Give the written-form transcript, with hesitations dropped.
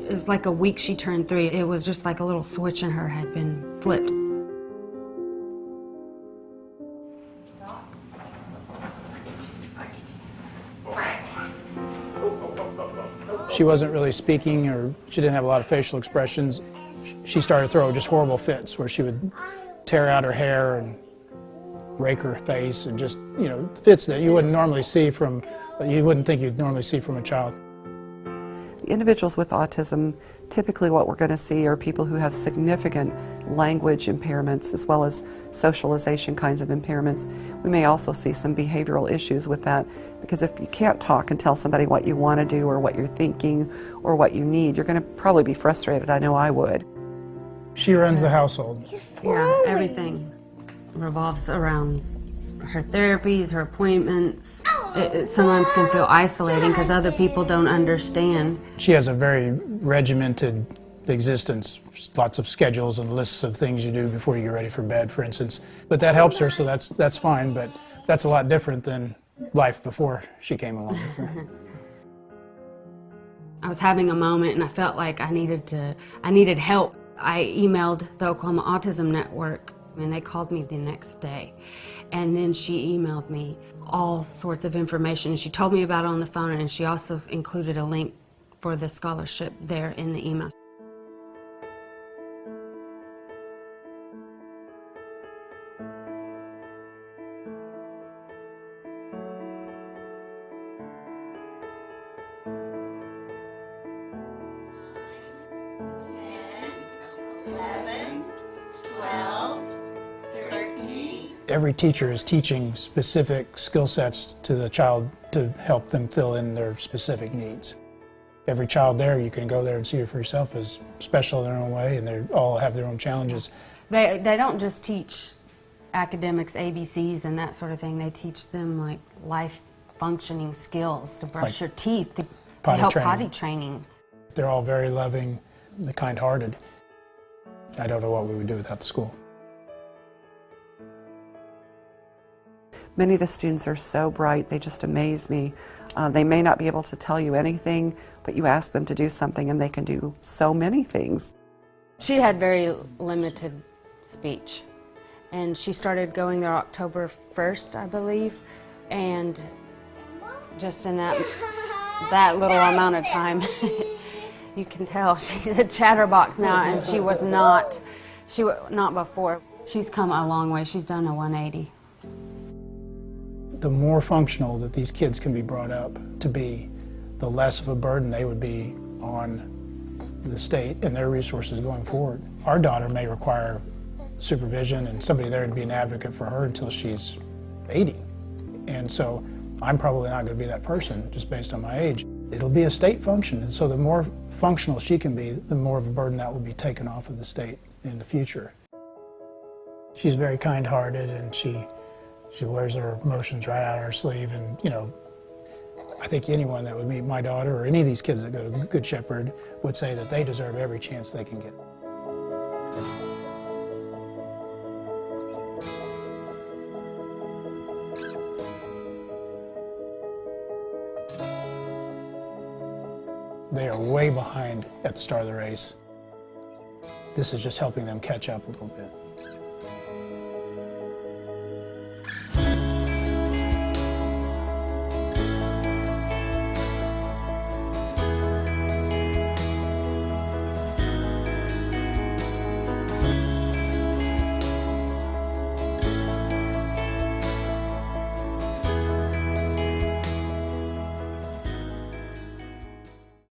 It was like a week she turned 3. It was just like a little switch in her had been flipped. She wasn't really speaking, or she didn't have a lot of facial expressions. She started throwing just horrible fits where she would tear out her hair and rake her face, and just, you know, fits that you wouldn't normally see from, you wouldn't think you'd normally see from a child. Individuals with autism, typically what we're going to see are people who have significant language impairments as well as socialization kinds of impairments. We may also see some behavioral issues with that, because if you can't talk and tell somebody what you want to do or what you're thinking or what you need, you're going to probably be frustrated. I know I would. She runs the household. Yeah, everything revolves around her therapies, her appointments. It sometimes can feel isolating because other people don't understand. She has a very regimented existence, lots of schedules and lists of things you do before you get ready for bed, for instance. But that helps her, so that's fine, but that's a lot different than life before she came along. So. I was having a moment and I felt like I needed help. I emailed the Oklahoma Autism Network, and they called me the next day. And then she emailed me all sorts of information. She told me about it on the phone, and she also included a link for the scholarship there in the email. Every teacher is teaching specific skill sets to the child to help them fill in their specific needs. Every child there, you can go there and see it for yourself, is special in their own way, and they all have their own challenges. They don't just teach academics, ABCs and that sort of thing. They teach them like life functioning skills, to brush Like your teeth, to potty help training. potty training. They're all very loving, they're kind-hearted. I don't know what we would do without the school. Many of the students are so bright, they just amaze me. They may not be able to tell you anything, but you ask them to do something and they can do so many things. She had very limited speech, and she started going there October 1st, I believe, and just in that little amount of time, you can tell she's a chatterbox now, and she was not before. She's come a long way. She's done a 180. The more functional that these kids can be brought up to be, the less of a burden they would be on the state and their resources going forward. Our daughter may require supervision and somebody there to be an advocate for her until she's 80. And so I'm probably not going to be that person just based on my age. It'll be a state function, and so the more functional she can be, the more of a burden that will be taken off of the state in the future. She's very kind-hearted, and she wears her emotions right out of her sleeve, and, you know, I think anyone that would meet my daughter or any of these kids that go to Good Shepherd would say that they deserve every chance they can get. They are way behind at the start of the race. This is just helping them catch up a little bit.